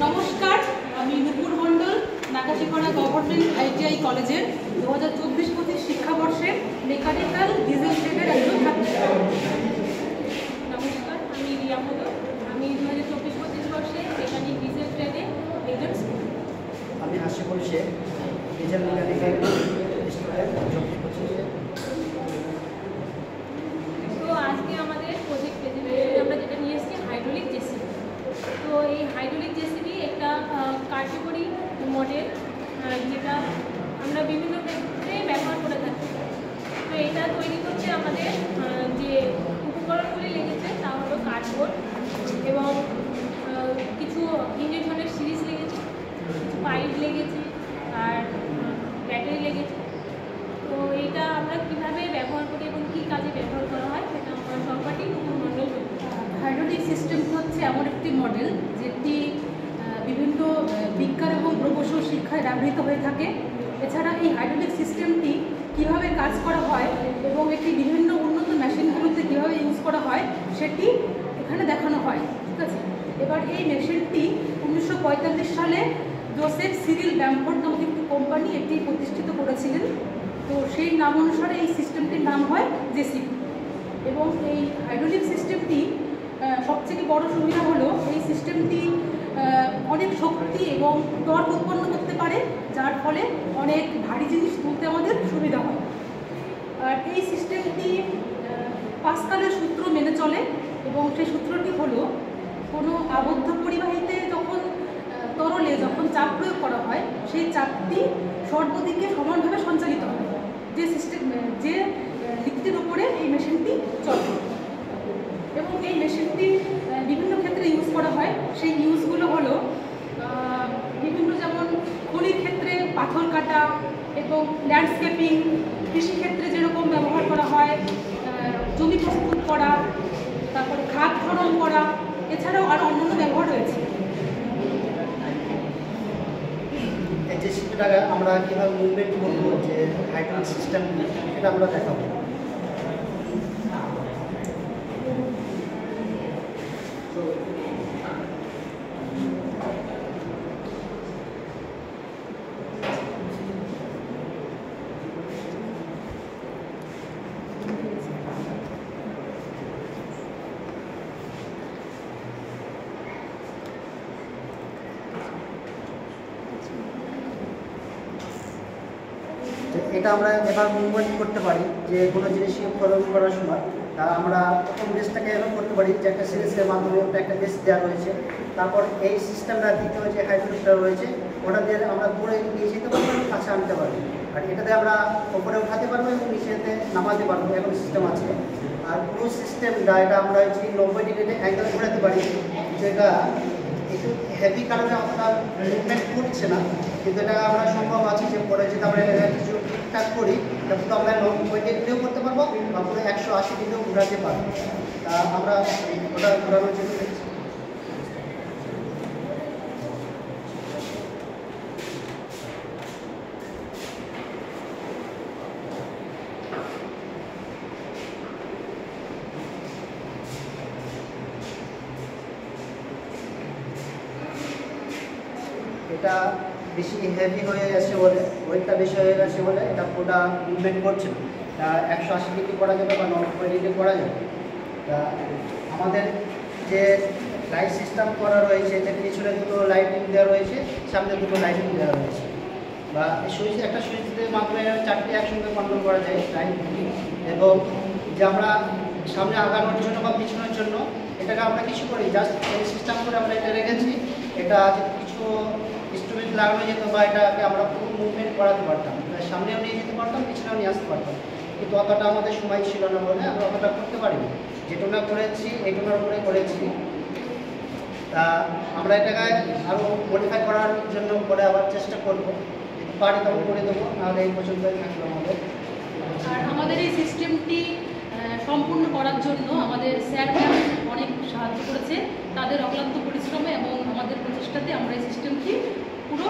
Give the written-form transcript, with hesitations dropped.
নমস্কার, আমি নুপুর মণ্ডল, Nakashipara government ITI কলেজের 2024-25 শিক্ষাবর্ষের মেকানিক্যাল ডিজেল ট্রেডের একজন ছাত্রী। নমস্কার, আমি রিয়া মোদক, আমি 2024-25 বর্ষে মেকানিক ডিজেল ট্রেডে একজন স্টুডেন্ট। আমি হাসিপুর শেখ, ডিজেল মেকানিক্যাল স্টুডেন্ট 24-25। তো আজকে আমাদের প্রজেক্ট প্রেজেন্টেশনে আমরা যেটা নিয়ে এসেছি হাইড্রোলিক জেসিবি। তো এই হাইড্রোলিক জেসিবি একটা কার্যকরী মডেল, যেটা আমরা বিভিন্ন ক্ষেত্রে ব্যবহার করে থাকি। তো এটা তৈরি করতে আমাদের যে উপকরণগুলি লেগেছে তা হলো কার্ডবোর্ড এবং কিছু ইঞ্জেকশনের সিরিজ লেগেছে, কিছু পাইপ লেগেছে আর ব্যাটারি লেগেছে। তো এইটা আমরা কীভাবে ব্যবহার করি এবং কী কাজে ব্যবহার করা হয় সেটা আমরা সবকটি মডেল। হাইড্রোলিক সিস্টেম হচ্ছে এমন একটি মডেল যেটি বিভিন্ন বিজ্ঞান এবং প্রকৌশল শিক্ষায় ব্যবহৃত হয়ে থাকে। এছাড়া এই হাইড্রোলিক সিস্টেমটি কীভাবে কাজ করা হয় এবং এটি বিভিন্ন উন্নত মেশিনগুলোতে কীভাবে ইউজ করা হয় সেটি এখানে দেখানো হয়। ঠিক আছে, এবার এই মেশিনটি 1945 সালে জোসেফ সিরিল ব্যামফোর্ড নামক একটি কোম্পানি এটি প্রতিষ্ঠিত করেছিলেন। তো সেই নাম অনুসারে এই সিস্টেমটির নাম হয় জেসিবি। এবং এই হাইড্রোলিক সিস্টেমটি সবথেকে বড় সুবিধা হলো এই সিস্টেমটি অনেক শক্তি এবং টর্ক উৎপন্ন করতে পারে, যার ফলে অনেক ভারী জিনিস তুলতে আমাদের সুবিধা হয়। আর এই সিস্টেমটি পাস্কালের সূত্র মেনে চলে এবং সেই সূত্রটি হলো কোনো আবদ্ধ পরিবাহীতে যখন চাপ প্রয়োগ করা হয় সেই চাপটি সর্বদিকে সমানভাবে সঞ্চালিত হয় যে লিকটির উপরে এই মেশিনটি চলে। এবং এই মেশিনটি বিভিন্ন ক্ষেত্রে ইউজ করা হয়। সেই ইউজগুলো হলো বিভিন্ন, যেমন খনির ক্ষেত্রে পাথর কাটা এবং ল্যান্ডস্কেপিং, কৃষিক্ষেত্রে যেরকম ব্যবহার করা হয়, জমি প্রস্তুত করা, তারপরে খাদ খনন করা, এছাড়াও আরও অন্যান্য ব্যবহার রয়েছে। এই জেসিবিটাকে আমরা কীভাবে মুভমেন্ট করবো, যে হাইড্রোলিক সিস্টেম, সেটা আমরা দেখাবো। এটা আমরা এবার মুভমেন্ট করতে পারি যে কোনো জিনিসকে ফলো করার সময় আমরা প্রথম বেসটাকে এভাবে করতে পারি যে একটা সিরিজের মাধ্যমে একটা বেস দেওয়া রয়েছে। তারপর এই সিস্টেমটা দ্বিতীয় যে হাইড্রোলিকটা রয়েছে ওটা দিয়ে আমরা দূরে নিয়ে যেতে পারবো, কাছে আনতে পারবো। আর এটাতে আমরা ওপরে উঠাতে পারবো এবং নিচেতে নামাতে পারবো, এরকম সিস্টেম আছে। আর পুরো সিস্টেমটা এটা আমরা হচ্ছে 90 ডিগ্রিতে অ্যাঙ্গেল ঘোরাতে পারি, যেটা একটু হেভি কারণে অতটা মুভমেন্ট করছে না, কিন্তু এটা আমরা সম্ভব আছে যে পরে যদি আমরা কিছু ঠিকঠাক করি তারপর তো আমরা 90 ডিগ্রিও করতে পারবো বা পুরো 180 ডিগ্রিও ঘোরাতে পারবো। আমরা ওটা ঘোরানোর জন্য দেখছি। এটা বেশি হেভি হয়ে গেছে বলে, ওয়েটটা বেশি হয়ে গেছে বলে এটা পুরোটা মুভমেন্ট করছে না। 180 ডিগ্রি করা যাবে বা 90 ডিগ্রি করা যাবে। আমাদের যে লাইট সিস্টেম করা রয়েছে, যে পিছনে দুটো লাইটিং দেওয়া রয়েছে, সামনে দুটো লাইটিং দেওয়া রয়েছে, বা সুইচ একটা সুইচের মাধ্যমে 4টে একসঙ্গে কন্ট্রোল করা যায় লাইট। এবং যে আমরা সামনে আগানোর জন্য বা পিছনের জন্য এটাকে আমরা কিছু করি, জাস্ট এই সিস্টেম করে আমরা এটা রেখেছি। এটা কিছু ইনস্ট্রুমেন্ট লাগানো যেত বা এটাকে আমরা পুরো মুভমেন্ট করাতে পারতাম, সামনেও নিয়ে যেতে পারতাম, পিছনেও নিয়ে আসতে পারতাম, কিন্তু অতটা আমাদের সময় ছিল না বলে আমরা অতটা করতে পারিনি। যেটুকু করেছি এইটুকুর উপরে করেছি। তা আমরা এটাকে আরও মডিফাই করার জন্য পরে আবার চেষ্টা করবো, যদি পারি তখন করে দেবো, নাহলে এই পর্যন্তই থাকলো আমাদের। আর আমাদের এই সিস্টেমটি সম্পূর্ণ করার জন্য আমাদের স্যার ম্যাম অনেক সাহায্য করেছে। তাদের অক্লান্ত পরিশ্রমে এবং আমাদের প্রচেষ্টাতে আমরা এই সিস্টেমটি পুরো